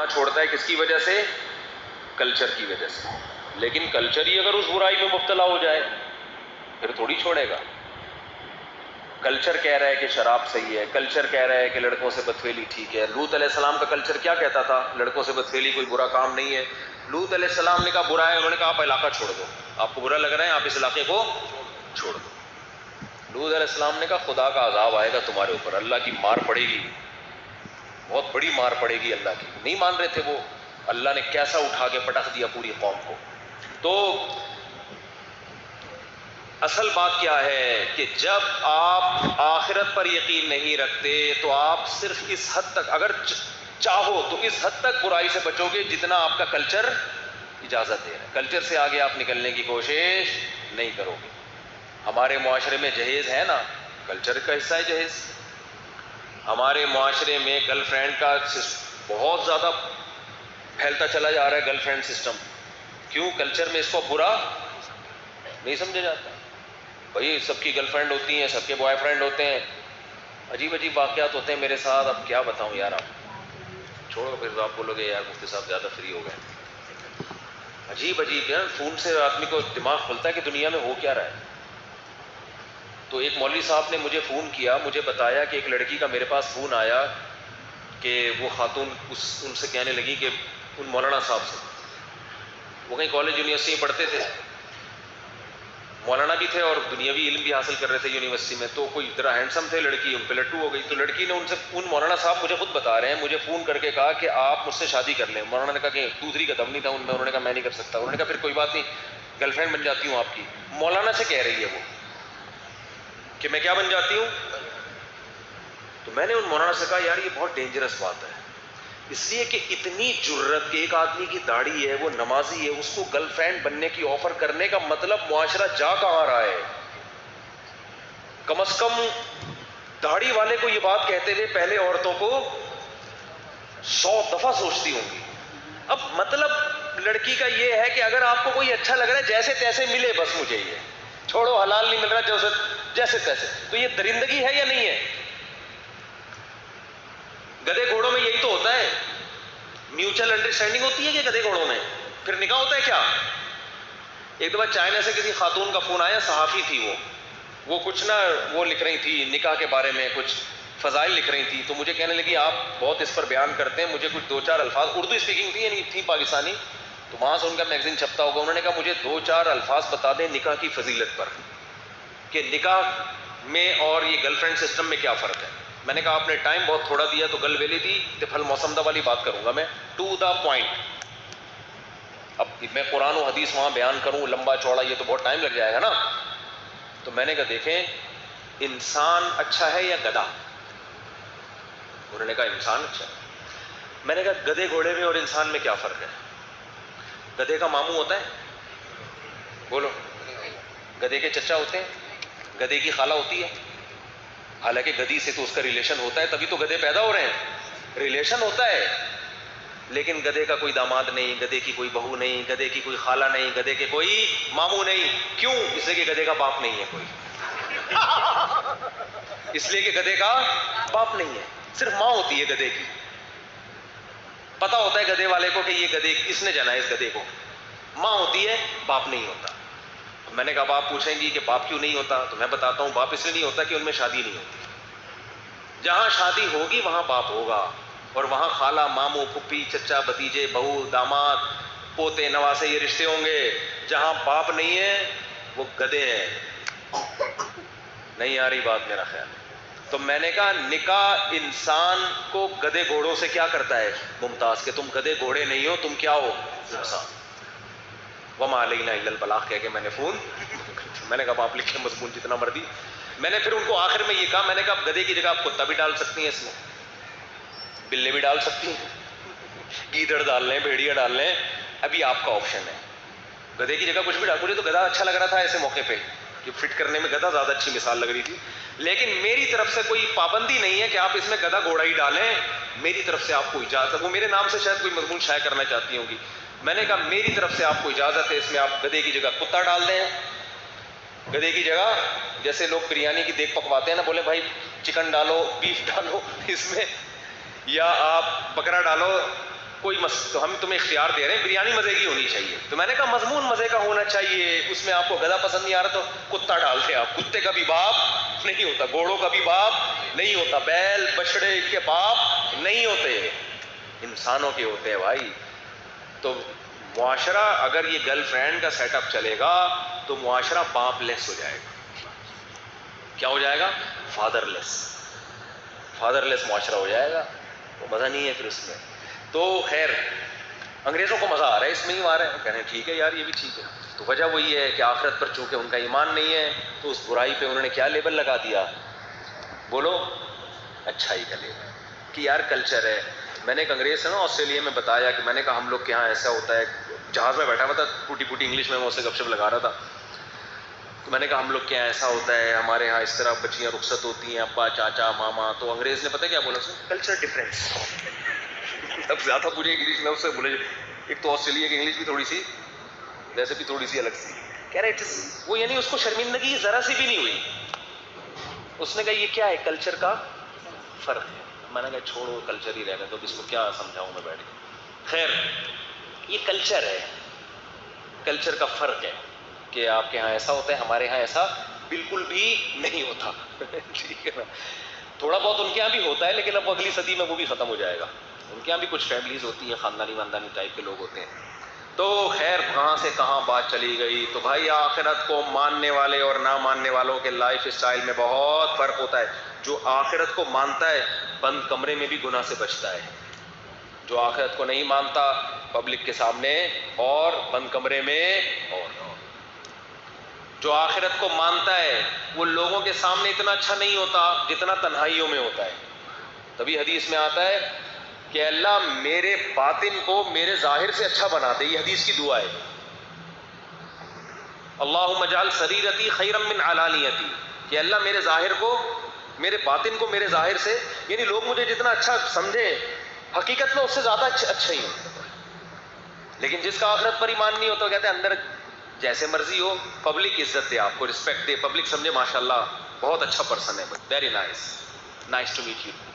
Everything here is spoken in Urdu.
گناہ چھوڑتا ہے کس کی وجہ سے؟ کلچر کی وجہ سے. لیکن کلچر ہی اگر اس برائی میں مبتلا ہو جائے پھر تھوڑی چھوڑے گا. کلچر کہہ رہا ہے کہ شراب صحیح ہے, کلچر کہہ رہا ہے کہ لڑکوں سے بدفعلی ٹھیک ہے. لوط علیہ السلام کا کلچر کیا کہتا تھا؟ لڑکوں سے بدفعلی کوئی برا کام نہیں ہے. لوط علیہ السلام نے کہا برا ہے, انہوں نے کہا آپ علاقہ چھوڑ دو, آپ کو برا لگ رہا ہے آپ اس علاقے کو چھوڑ دو. لوط علیہ السلام نے کہا خدا کا عذاب آئے گا تمہارے اوپر, اللہ کی مار پڑے گی, بہت بڑی مار پڑے گی اللہ کی. نہیں مان رہے تھے وہ, اللہ نے کیسا اٹھا کے پٹخ دیا پوری قوم کو. تو اصل بات کیا ہے کہ جب آپ آخرت پر یقین نہیں رکھتے تو آپ صرف اس حد تک, اگر چاہو تو اس حد تک برائی سے بچو گے جتنا آپ کا کلچر اجازت دے رہا ہے. کلچر سے آگے آپ نکلنے کی کوشش نہیں کرو گے. ہمارے معاشرے میں جہیز ہے نا, کلچر کا حصہ ہے جہیز. ہمارے معاشرے میں گرل فرینڈ کا بہت زیادہ پھیلتا چلا جا رہا ہے, گرل فرینڈ سسٹم. کیوں؟ کلچر میں اس کو برا نہیں سمجھا جاتا. بھائی سب کی گرل فرینڈ ہوتی ہیں, سب کے بوائے فرینڈ ہوتے ہیں, عجیب عجیب واقعات ہوتے ہیں میرے ساتھ. اب کیا بتاؤں یار, آپ چھوڑو, پھر آپ بولو گے یار مفتی صاحب زیادہ فری ہو گئے. عجیب عجیب یار, فون سے آدمی کو دماغ کھلتا ہے کہ دنیا میں ہو کیا رہا ہے. تو ایک مولوی صاحب نے مجھے فون کیا, مجھے بتایا کہ ایک لڑکی کا میرے پاس فون آیا کہ وہ خاتون ان سے کہنے لگی کہ ان مولانا صاحب سے, وہ کہیں کالج یونیورسٹی میں پڑھتے تھے, مولانا بھی تھے اور دنیاوی علم بھی حاصل کر رہے تھے یونیورسٹی میں. تو کوئی ذرا ہینڈسم تھے, لڑکی ان پہ لٹو ہو گئی. تو لڑکی نے ان سے, ان مولانا صاحب مجھے خود بتا رہے ہیں, مجھے فون کر کے کہا کہ آپ مجھ سے شادی کر لیں. مولانا نے کہا کہ دوسری کا دم نہیں تھا ان میں. انہوں نے کہا میں نہیں کر سکتا. انہوں نے کہا پھر کوئی بات نہیں, گرل فرینڈ بن جاتی ہوں آپ کی. مولانا سے کہہ رہی ہے وہ کہ میں کیا بن جاتی ہوں. تو میں نے ان مولانا سے کہا یار یہ بہت ڈینجرس بات ہے, اس لیے کہ اتنی جرت کہ ایک آدمی کی داڑھی ہے, وہ نمازی ہے, اس کو گرل فرینڈ بننے کی آفر کرنے کا مطلب معاشرہ جا کہاں رہا ہے. کم از کم داڑھی والے کو یہ بات کہتے ہوئے پہلے عورتوں کو 100 دفعہ سوچتی ہوں گی. اب مطلب لڑکی کا یہ ہے کہ اگر آپ کو کوئی اچھا لگ رہا ہے جیسے تیسے ملے بس, مجھے یہ چھوڑو, حلال نہیں مل رہا جیسے تیسے. تو یہ درندگی ہے یا نہیں ہے؟ گدھے گھوڑوں میں یہی تو ہوتا ہے, میوچل انڈرسٹینڈنگ ہوتی ہے کہ گدھے گھوڑوں میں پھر نکاح ہوتا ہے کیا. ایک دفعہ چائنا سے کسی خاتون کا فون آیا, صحافی تھی وہ کچھ نا وہ لکھ رہی تھی نکاح کے بارے میں, کچھ فضائل لکھ رہی تھی. تو مجھے کہنے لگی آپ بہت اس پر بیان کرتے ہیں, مجھے کچھ 2-4 الفاظ, اردو اسپیکنگ تھی یعنی تھی پاکستانی, تو وہاں سے ان کا میگزین چھپتا ہوگا. انہوں نے کہا مجھے 2-4 الفاظ بتا دیں نکاح کی فضیلت پر, کہ نکاح میں اور یہ گرل فرینڈ سسٹم میں کیا فرق ہے. میں نے کہا آپ نے ٹائم بہت تھوڑا دیا, تو گل ویلی دی تے پھل موسم دا والی بات کروں گا میں, ٹو دا پوائنٹ. اب میں قرآن و حدیث وہاں بیان کروں لمبا چوڑا, یہ تو بہت ٹائم لگ جائے گا نا. تو میں نے کہا دیکھیں انسان اچھا ہے یا گدھا؟ انہوں نے کہا انسان اچھا ہے. میں نے کہا گدھے گھوڑے میں اور انسان میں کیا فرق ہے؟ گدھے کا ماموں ہوتا ہے, بولو, گدھے کے چچا ہوتے ہیں, گدھے کی خالہ ہوتی ہے. حالانکہ گدھی سے تو اس کا ریلیشن ہوتا ہے, تبھی تو گدھے پیدا ہو رہے ہیں, ریلیشن ہوتا ہے. لیکن گدھے کا کوئی داماد نہیں, گدھے کی کوئی بہو نہیں, گدھے کی کوئی خالہ نہیں, گدھے کے کوئی ماموں نہیں. کیوں؟ اس لیے کہ گدھے کا باپ نہیں ہے کوئی. اس لیے کہ گدھے کا باپ نہیں ہے, صرف ماں ہوتی ہے گدھے کی. پتا ہوتا ہے گدھے والے کو کہ یہ گدھے اس نے جنا ہے, اس گدھے کو. ماں ہوتی ہے, باپ نہیں ہوتا. میں نے کہا باپ پوچھیں گی کہ باپ کیوں نہیں ہوتا, تو میں بتاتا ہوں باپ اس لیے نہیں ہوتا کہ ان میں شادی نہیں ہوتی. جہاں شادی ہوگی وہاں باپ ہوگا, اور وہاں خالہ, ماموں, پھپھی, چچا, بھتیجے, بہو, داماد, پوتے, نواسے, یہ رشتے ہوں گے. جہاں باپ نہیں ہے وہ گدھے ہیں. نہیں آ رہی بات میرا خیال. تو میں نے کہا نکاح انسان کو گدھے گھوڑوں سے کیا کرتا ہے ممتاز, کہ تم گدھے گھوڑے نہیں ہو, تم کیا ہو انسان. وما علینا الا البلاغ کہہ کے میں نے فون, میں نے کہا آپ لکھیں مضمون جتنا مرضی. میں نے پھر ان کو آخر میں یہ کہا, میں نے کہا گدھے کی جگہ آپ کتا بھی ڈال سکتی ہیں اس میں, بلے بھی ڈال سکتی ہیں, گیدڑ ڈال لیں, بھیڑیا ڈال لیں, ابھی آپ کا آپشن ہے. گدھے کی جگہ کچھ بھی ڈال. مجھے تو گدھا اچھا لگ رہا تھا ایسے موقع پہ, کہ فٹ کرنے میں گدھا زیادہ اچھی مثال لگ رہی تھی. لیکن میری طرف سے کوئی پابندی نہیں ہے کہ آپ اس میں گدھا گھوڑا ہی ڈالیں, میری طرف سے آپ کو اجازت. وہ میرے نام سے شاید کوئی مضمون شائع کرنا چاہتی ہوں گی. میں نے کہا میری طرف سے آپ کو اجازت ہے, اس میں آپ گدھے کی جگہ کتا ڈال دیں, گدھے کی جگہ جیسے لوگ بریانی کی دیگ پکواتے ہیں نا, بولے بھائی چکن ڈالو, بیف ڈالو اس میں, یا آپ بکرا ڈالو, کوئی تو ہم تمہیں اختیار دے رہے ہیں بریانی مزے کی ہونی چاہیے. تو میں نے کہا مضمون مزے کا ہونا چاہیے, اس میں آپ کو گدھا پسند نہیں آ رہا تو کتا ڈالتے آپ. کتے کا بھی باپ نہیں ہوتا, گھوڑوں کا بھی باپ نہیں ہوتا, بیل بچڑے کے باپ نہیں ہوتے, انسانوں کے ہوتے ہیں بھائی. تو معاشرہ اگر یہ گرل فرینڈ کا سیٹ اپ چلے گا تو معاشرہ باپ لیس ہو جائے گا. کیا ہو جائے گا؟ فادر لیس معاشرہ ہو جائے گا. وہ مزہ نہیں ہے پھر اس میں. تو خیر انگریزوں کو مزہ آ رہا ہے اس میں ہی آ رہا ہے, کہہ رہے ہیں ٹھیک ہے یار یہ بھی ٹھیک ہے. تو وجہ وہی ہے کہ آخرت پر چونکہ ان کا ایمان نہیں ہے تو اس برائی پہ انہوں نے کیا لیبل لگا دیا؟ بولو, اچھائی کا لیبل کہ یار کلچر ہے. میں نے ایک انگریز سے نا آسٹریلیا میں بتایا کہ میں نے کہا ہم لوگ کے یہاں ایسا ہوتا ہے, جہاز میں بیٹھا ہوا تھا, ٹوٹی پوٹی انگلش میں اسے گپ شپ لگا رہا تھا. تو میں نے کہا ہم لوگ کے یہاں ایسا ہوتا ہے, ہمارے یہاں اس طرح بچیاں رخصت ہوتی ہیں, ابا چاچا ماما. تو انگریز نے پتہ کیا بولا اس میں؟ Culture difference. اب زیادہ مجھے انگلش میں اس سے بولے, ایک تو آسٹریلیا کی انگلش بھی تھوڑی سی ویسے بھی تھوڑی سی الگ سی, کہہ رہے وہ یعنی اس کو شرمندگی ذرا سی بھی نہیں ہوئی. اس نے کہا یہ کیا ہے؟ کلچر کا فرق ہے. میں نے کہا چھوڑو کلچر ہی رہنے تو اس کو کیا سمجھاؤں میں بیٹھ کے. خیر یہ کلچر ہے, کلچر کا فرق ہے کہ آپ کے ہاں ایسا ہوتا ہے, ہمارے ہاں ایسا بالکل بھی نہیں ہوتا. ٹھیک ہے نا, تھوڑا بہت ان کے یہاں بھی ہوتا ہے لیکن اب اگلی صدی میں وہ بھی ختم ہو جائے گا. ان کے یہاں بھی کچھ فیملیز ہوتی ہیں, خاندانی ٹائپ کے لوگ ہوتے ہیں. تو خیر کہاں سے کہاں بات چلی گئی. تو بھائی آخرت کو ماننے والے اور نہ ماننے والوں کے لائف اسٹائل میں بہت فرق ہوتا ہے. جو آخرت کو مانتا ہے بند کمرے میں بھی گناہ سے بچتا ہے, جو آخرت کو نہیں مانتا پبلک کے سامنے اور بند کمرے میں اور. جو آخرت کو مانتا ہے وہ لوگوں کے سامنے اتنا اچھا نہیں ہوتا جتنا تنہائیوں میں ہوتا ہے. تبھی حدیث میں آتا ہے کہ اللہ میرے باطن کو میرے ظاہر سے اچھا بنا دے. یہ حدیث کی دعا ہے, اللہم اجعل سریرتی خیرا من علانیتی, کہ اللہ میرے ظاہر کو, میرے باطن کو میرے ظاہر سے, یعنی لوگ مجھے جتنا اچھا سمجھیں حقیقت میں اس سے زیادہ اچھا ہی ہوں. لیکن جس کا آخرت پر ایمان نہیں ہوتا, کہتے ہیں اندر جیسے مرضی ہو, پبلک عزت دے, آپ کو رسپیکٹ دے, پبلک سمجھے ماشاءاللہ بہت اچھا پرسن ہے, very nice to meet you.